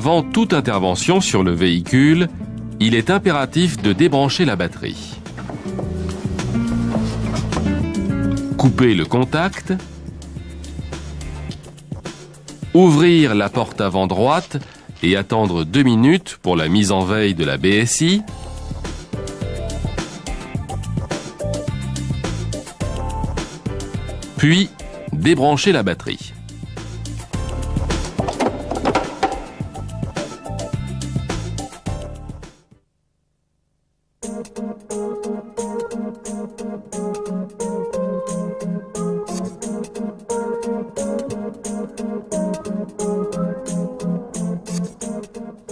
Avant toute intervention sur le véhicule, il est impératif de débrancher la batterie. Couper le contact. Ouvrir la porte avant droite et attendre 2 minutes pour la mise en veille de la BSI. Puis, débrancher la batterie.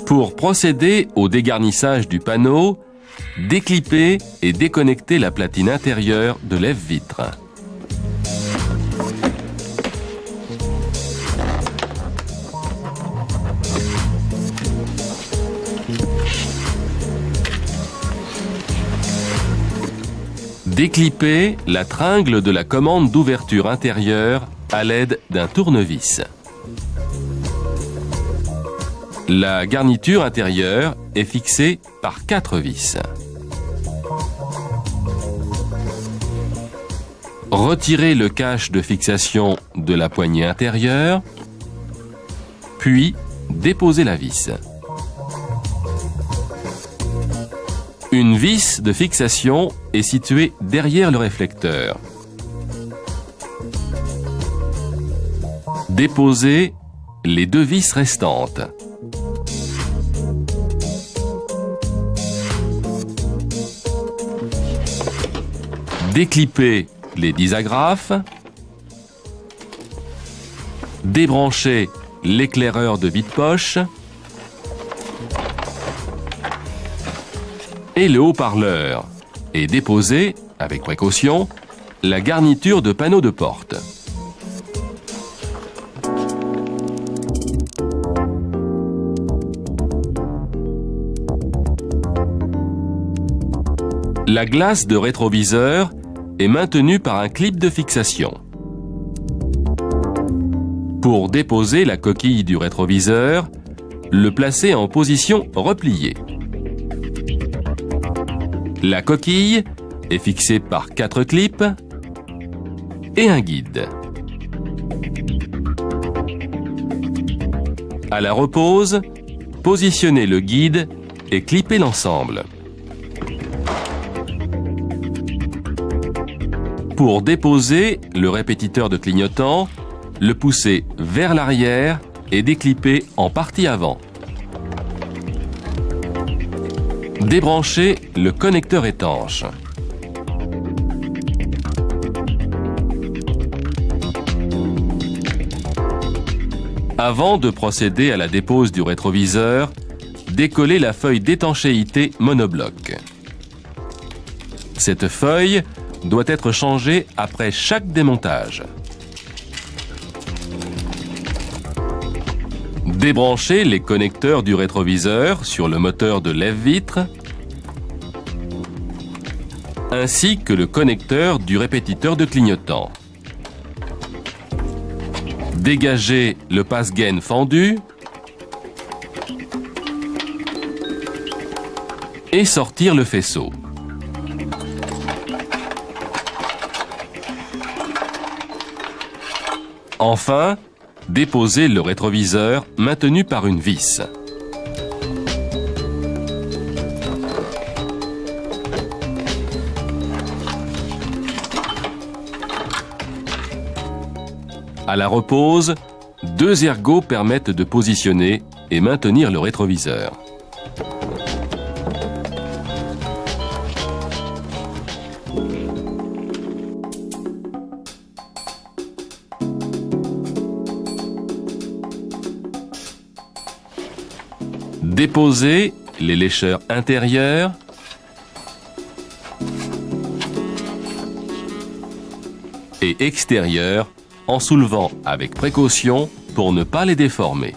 Pour procéder au dégarnissage du panneau, déclipper et déconnecter la platine intérieure de lève-vitre. Déclipper la tringle de la commande d'ouverture intérieure à l'aide d'un tournevis. La garniture intérieure est fixée par 4 vis. Retirez le cache de fixation de la poignée intérieure, puis déposez la vis. Une vis de fixation est située derrière le réflecteur. Déposez les 2 vis restantes. Déclippez les 10 agrafes. Débranchez l'éclaireur de vide-poche et le haut-parleur et déposez, avec précaution, la garniture de panneau de porte. La glace de rétroviseur est maintenue par un clip de fixation. Pour déposer la coquille du rétroviseur, le placer en position repliée. La coquille est fixée par 4 clips et un guide. À la repose, positionnez le guide et clippez l'ensemble. Pour déposer le répétiteur de clignotant, le poussez vers l'arrière et déclippez en partie avant. Débranchez le connecteur étanche. Avant de procéder à la dépose du rétroviseur, décollez la feuille d'étanchéité monobloc. Cette feuille doit être changée après chaque démontage. Débranchez les connecteurs du rétroviseur sur le moteur de lève-vitre ainsi que le connecteur du répétiteur de clignotant. Dégagez le passe-gaine fendu et sortir le faisceau. Enfin, déposez le rétroviseur maintenu par une vis. À la repose, 2 ergots permettent de positionner et maintenir le rétroviseur. Déposez les lécheurs intérieurs et extérieurs en soulevant avec précaution pour ne pas les déformer.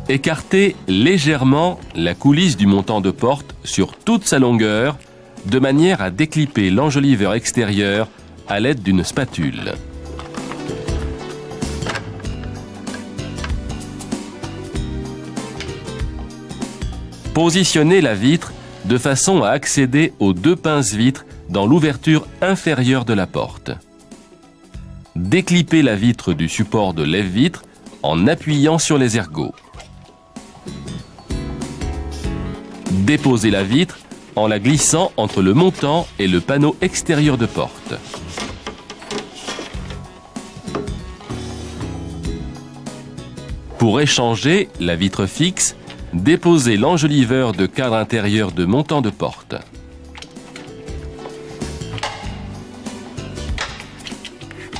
Écartez légèrement la coulisse du montant de porte sur toute sa longueur, de manière à déclipper l'enjoliveur extérieur à l'aide d'une spatule. Positionnez la vitre de façon à accéder aux deux pinces-vitres dans l'ouverture inférieure de la porte. Déclipez la vitre du support de lève-vitre en appuyant sur les ergots. Déposez la vitre en la glissant entre le montant et le panneau extérieur de porte. Pour échanger la vitre fixe, déposez l'enjoliveur de cadre intérieur de montant de porte.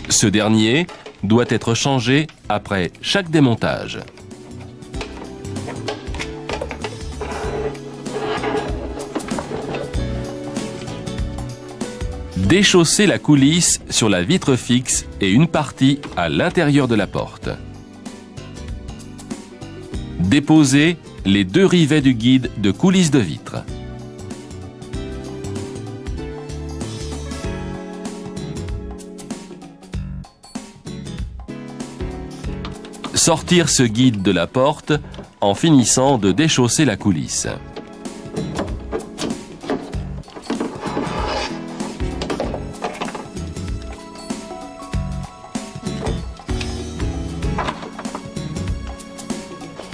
Ce dernier doit être changé après chaque démontage. Déchaussez la coulisse sur la vitre fixe et une partie à l'intérieur de la porte. Déposez les deux rivets du guide de coulisse de vitre. Sortir ce guide de la porte en finissant de déchausser la coulisse.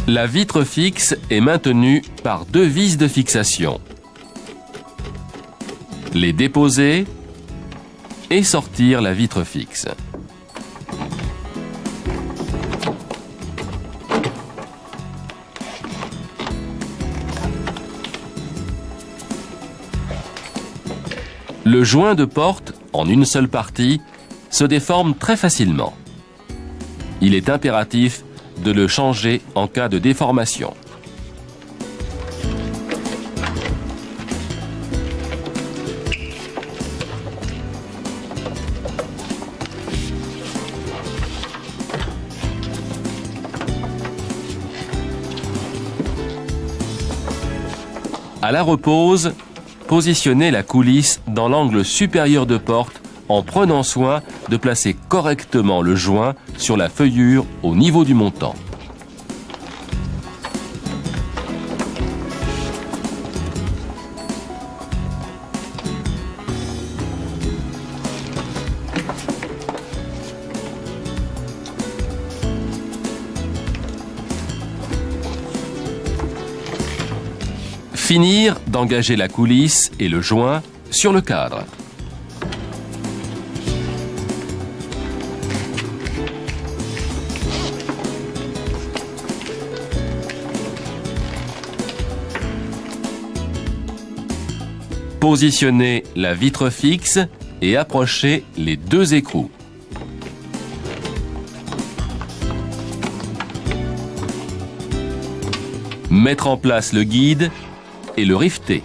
La vitre fixe est maintenue par deux vis de fixation. Les déposer et sortir la vitre fixe. Le joint de porte, en une seule partie, se déforme très facilement. Il est impératif de le changer en cas de déformation. À la repose, positionnez la coulisse dans l'angle supérieur de porte en prenant soin de placer correctement le joint sur la feuillure au niveau du montant. Finir d'engager la coulisse et le joint sur le cadre. Positionnez la vitre fixe et approchez les deux écrous. Mettre en place le guide et le rifter.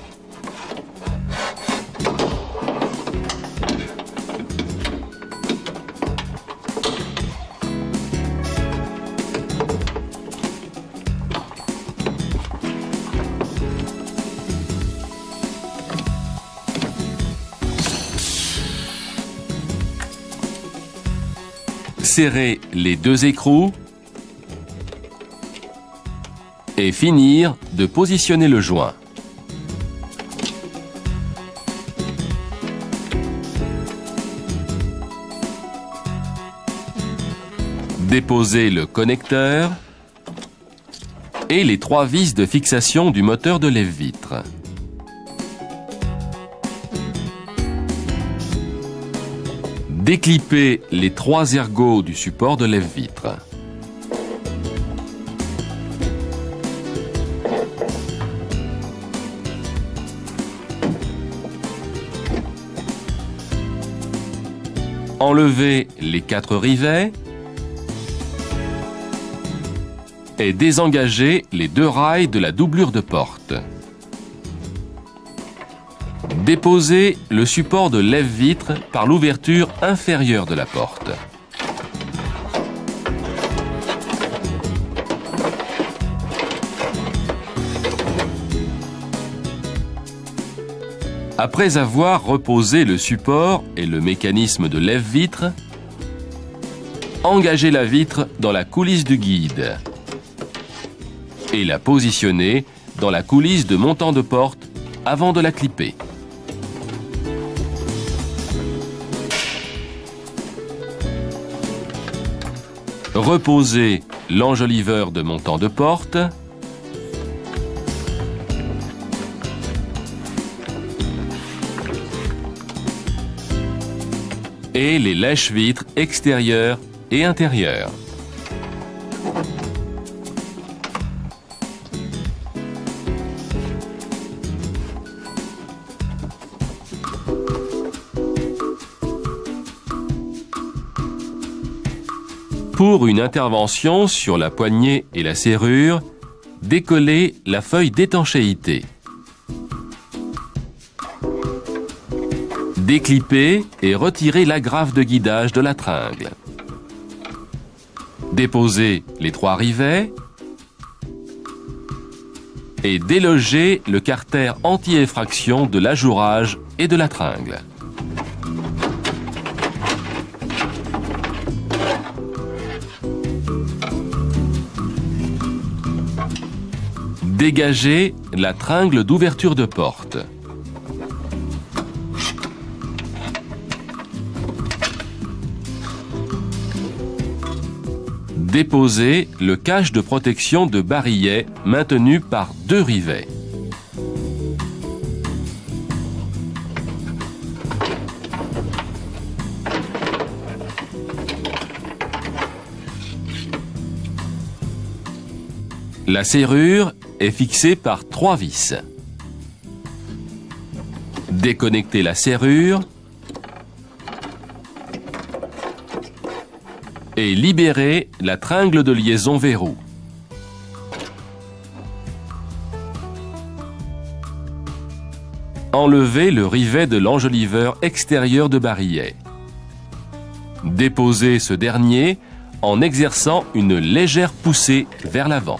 Serrer les deux écrous et finir de positionner le joint. Déposez le connecteur et les trois vis de fixation du moteur de lève-vitre. Déclipez les trois ergots du support de lève-vitre. Enlevez les quatre rivets et désengagez les deux rails de la doublure de porte. Déposez le support de lève-vitre par l'ouverture inférieure de la porte. Après avoir reposé le support et le mécanisme de lève-vitre, engagez la vitre dans la coulisse du guide et la positionnez dans la coulisse de montant de porte avant de la clipper. Reposez l'enjoliveur de montant de porte et les lèche-vitres extérieures et intérieures. Pour une intervention sur la poignée et la serrure, décollez la feuille d'étanchéité. Déclippez et retirez l'agrafe de guidage de la tringle. Déposez les 3 rivets et délogez le carter anti-effraction de l'ajourage et de la tringle. Dégagez la tringle d'ouverture de porte. Déposez le cache de protection de barillet maintenu par 2 rivets. La serrure est fixée par 3 vis. Déconnectez la serrure et libérez la tringle de liaison verrou. Enlevez le rivet de l'enjoliveur extérieur de barillet. Déposez ce dernier en exerçant une légère poussée vers l'avant.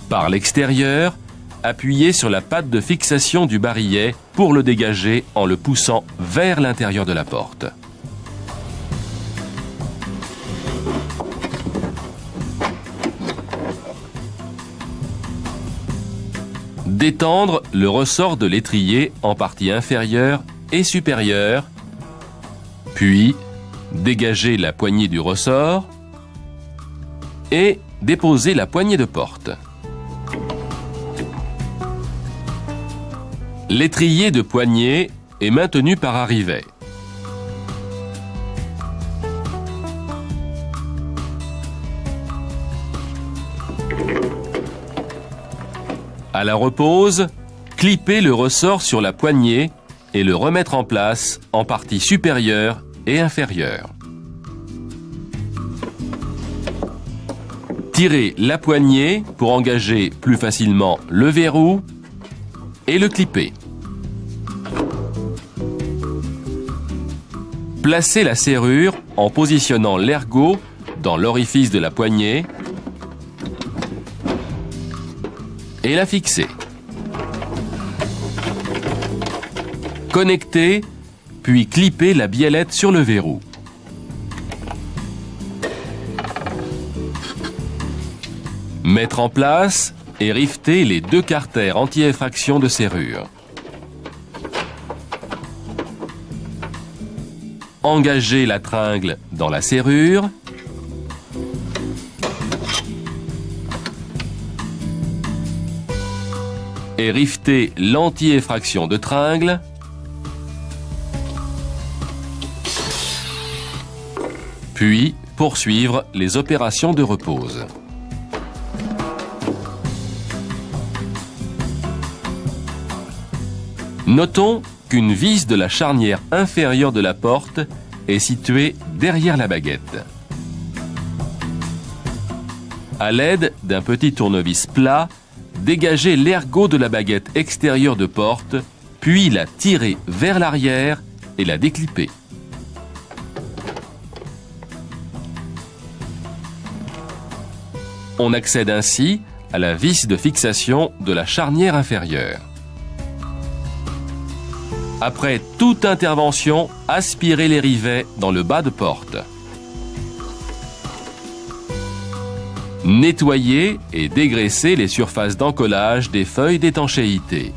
Par l'extérieur, appuyez sur la patte de fixation du barillet pour le dégager en le poussant vers l'intérieur de la porte. Détendre le ressort de l'étrier en partie inférieure et supérieure, puis dégager la poignée du ressort et déposer la poignée de porte. L'étrier de poignée est maintenu par un rivet. À la repose, clippez le ressort sur la poignée et le remettre en place en partie supérieure et inférieure. Tirez la poignée pour engager plus facilement le verrou et le clipper. Placez la serrure en positionnant l'ergot dans l'orifice de la poignée et la fixez. Connectez, puis clippez la biellette sur le verrou. Mettre en place et rifter les 2 carters anti-effraction de serrure. Engagez la tringle dans la serrure. Et riftez l'anti-effraction de tringle. Puis poursuivre les opérations de repose. Notons qu'une vis de la charnière inférieure de la porte est située derrière la baguette. À l'aide d'un petit tournevis plat, dégagez l'ergot de la baguette extérieure de porte, puis la tirez vers l'arrière et la déclippez. On accède ainsi à la vis de fixation de la charnière inférieure. Après toute intervention, aspirez les rivets dans le bas de porte. Nettoyez et dégraissez les surfaces d'encollage des feuilles d'étanchéité.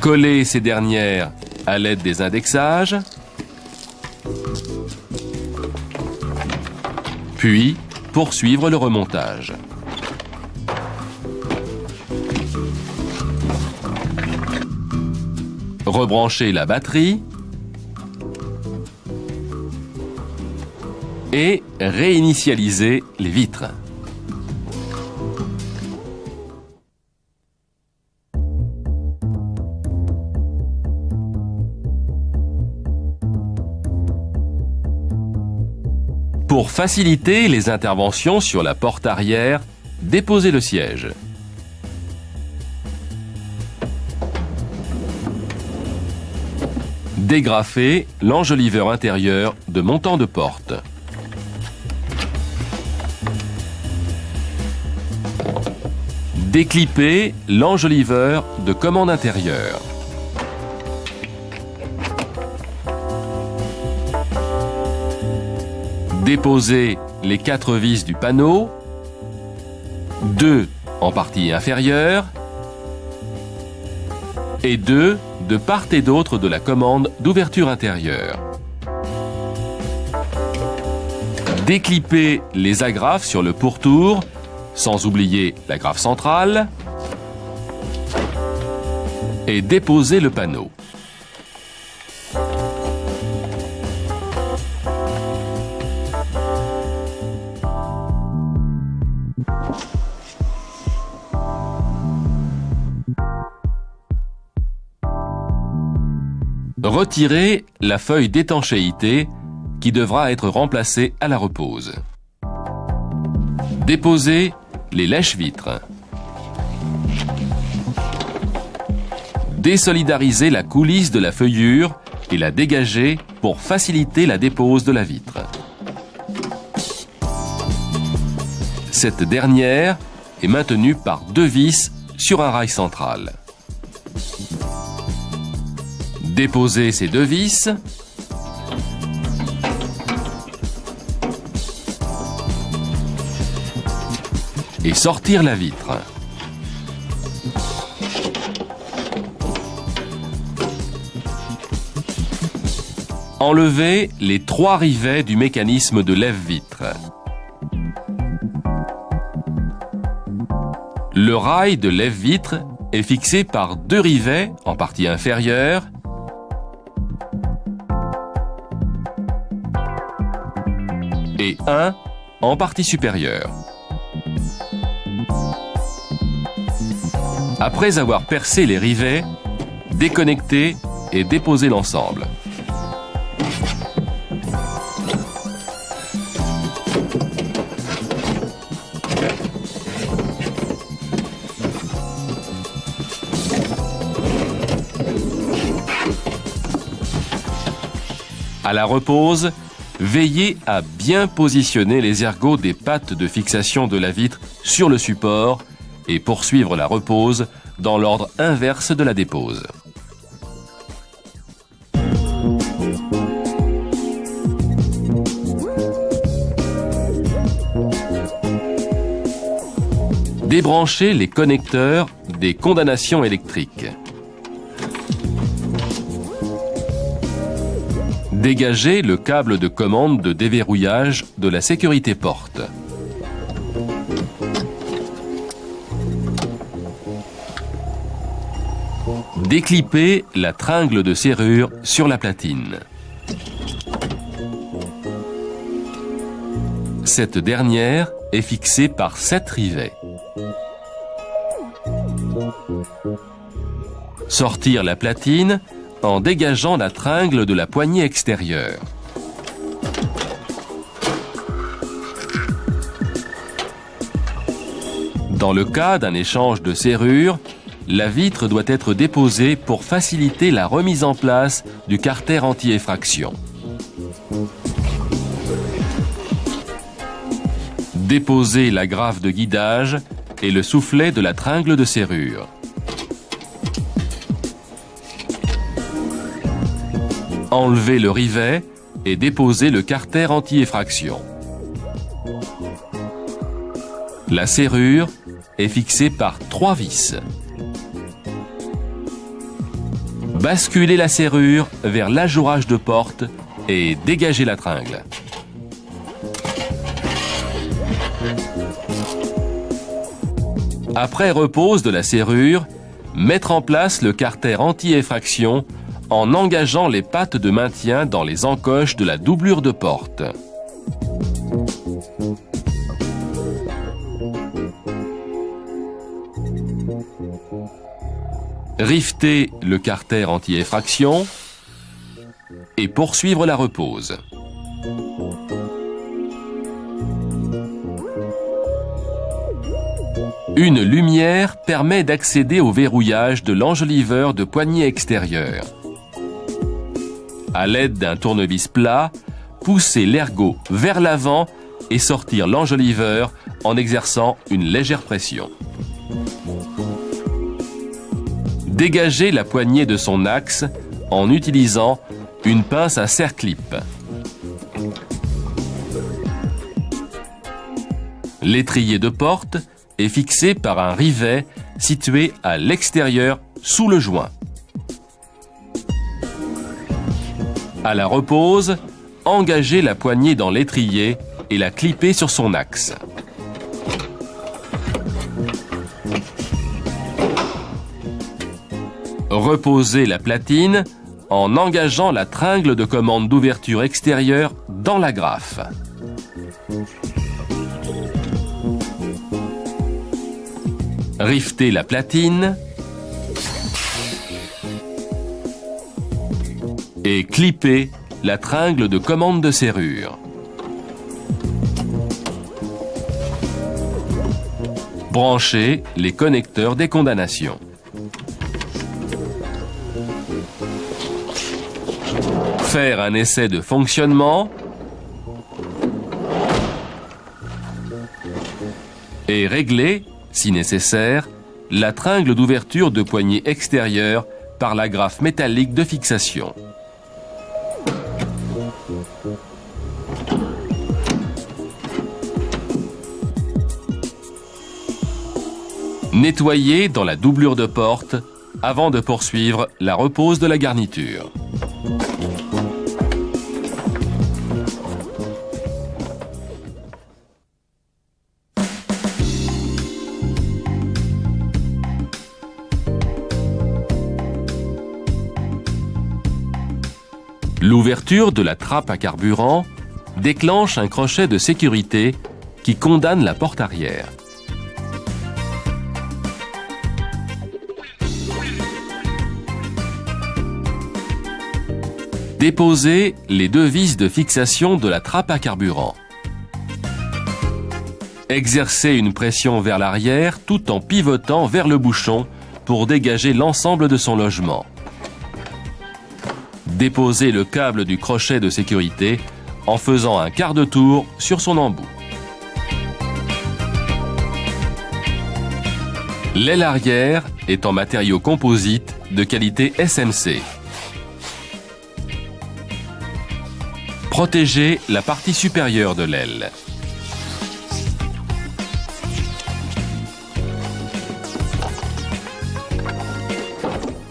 Collez ces dernières à l'aide des indexages. Puis, poursuivre le remontage. Rebranchez la batterie et réinitialisez les vitres. Pour faciliter les interventions sur la porte arrière, déposez le siège. Dégrafez l'enjoliveur intérieur de montant de porte. Déclipez l'enjoliveur de commande intérieure. Déposez les 4 vis du panneau, 2 en partie inférieure et 2 de part et d'autre de la commande d'ouverture intérieure. Déclipez les agrafes sur le pourtour, sans oublier l'agrafe centrale, et déposez le panneau. Retirez la feuille d'étanchéité qui devra être remplacée à la repose. Déposez les lèche-vitres. Désolidarisez la coulisse de la feuillure et la dégagez pour faciliter la dépose de la vitre. Cette dernière est maintenue par 2 vis sur un rail central. Déposez ces 2 vis. Et sortir la vitre. Enlevez les 3 rivets du mécanisme de lève-vitre. Le rail de lève-vitre est fixé par 2 rivets en partie inférieure et 1 en partie supérieure. Après avoir percé les rivets, déconnectez et déposez l'ensemble. À la repose, veillez à bien positionner les ergots des pattes de fixation de la vitre sur le support et poursuivre la repose dans l'ordre inverse de la dépose. Débranchez les connecteurs des condamnations électriques. Dégagez le câble de commande de déverrouillage de la sécurité porte. Déclipez la tringle de serrure sur la platine. Cette dernière est fixée par 7 rivets. Sortir la platine en dégageant la tringle de la poignée extérieure. Dans le cas d'un échange de serrure, la vitre doit être déposée pour faciliter la remise en place du carter anti-effraction. Déposez la graffe de guidage et le soufflet de la tringle de serrure. Enlevez le rivet et déposez le carter anti-effraction. La serrure est fixée par 3 vis. Basculez la serrure vers l'ajourage de porte et dégagez la tringle. Après repose de la serrure, mettre en place le carter anti-effraction en engageant les pattes de maintien dans les encoches de la doublure de porte. Rivetez le carter anti-effraction et poursuivre la repose. Une lumière permet d'accéder au verrouillage de l'enjoliveur de poignée extérieure. À l'aide d'un tournevis plat, poussez l'ergot vers l'avant et sortir l'enjoliveur en exerçant une légère pression. Dégagez la poignée de son axe en utilisant une pince à serre-clip. L'étrier de porte est fixé par un rivet situé à l'extérieur sous le joint. À la repose, engagez la poignée dans l'étrier et la clippez sur son axe. Reposez la platine en engageant la tringle de commande d'ouverture extérieure dans la graffe. Rivetez la platine et clippez la tringle de commande de serrure. Branchez les connecteurs des condamnations. Faire un essai de fonctionnement et régler, si nécessaire, la tringle d'ouverture de poignée extérieure par la graffe métallique de fixation. Nettoyez dans la doublure de porte avant de poursuivre la repose de la garniture. L'ouverture de la trappe à carburant déclenche un crochet de sécurité qui condamne la porte arrière. Déposez les 2 vis de fixation de la trappe à carburant. Exercez une pression vers l'arrière tout en pivotant vers le bouchon pour dégager l'ensemble de son logement. Déposez le câble du crochet de sécurité en faisant un quart de tour sur son embout. L'aile arrière est en matériau composite de qualité SMC. Protégez la partie supérieure de l'aile.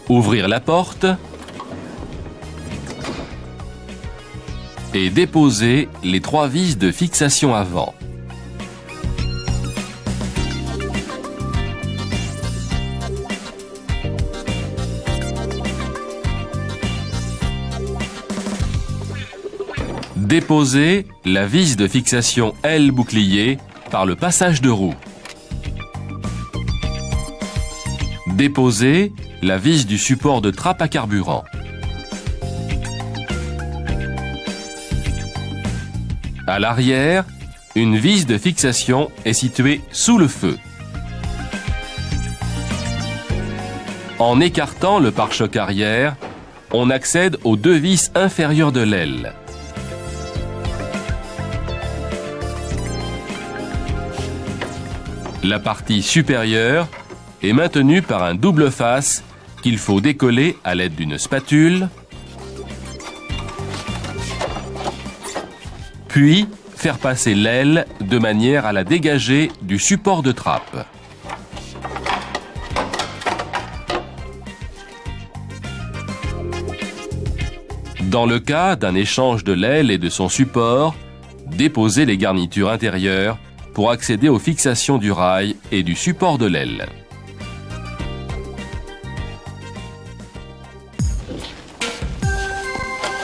Ouvrir la porte et déposer les 3 vis de fixation avant. Déposez la vis de fixation L bouclier par le passage de roue. Déposez la vis du support de trappe à carburant. À l'arrière, une vis de fixation est située sous le feu. En écartant le pare-choc arrière, on accède aux 2 vis inférieures de l'aile. La partie supérieure est maintenue par un double face qu'il faut décoller à l'aide d'une spatule, puis faire passer l'aile de manière à la dégager du support de trappe. Dans le cas d'un échange de l'aile et de son support, déposez les garnitures intérieures pour accéder aux fixations du rail et du support de l'aile.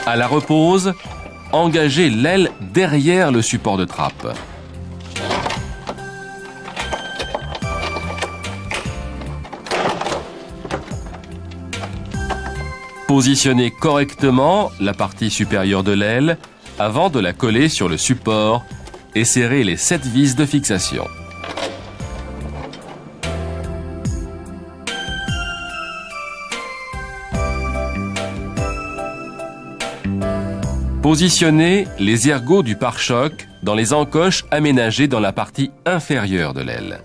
À la repose, engagez l'aile derrière le support de trappe. Positionnez correctement la partie supérieure de l'aile avant de la coller sur le support et serrez les 7 vis de fixation. Positionnez les ergots du pare-choc dans les encoches aménagées dans la partie inférieure de l'aile.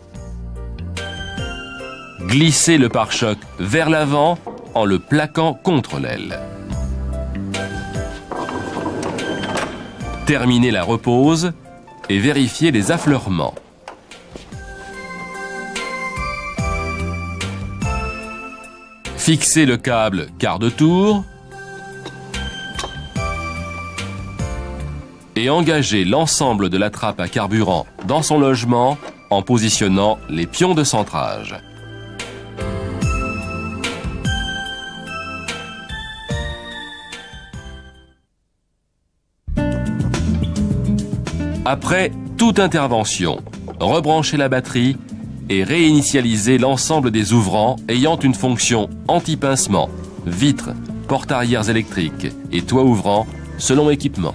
Glissez le pare-choc vers l'avant en le plaquant contre l'aile. Terminez la repose et vérifiez les affleurements. Fixez le câble quart de tour et engagez l'ensemble de la trappe à carburant dans son logement en positionnant les pions de centrage. Après toute intervention, rebranchez la batterie et réinitialisez l'ensemble des ouvrants ayant une fonction anti-pincement, vitres, porte-arrières électriques et toit ouvrant selon équipement.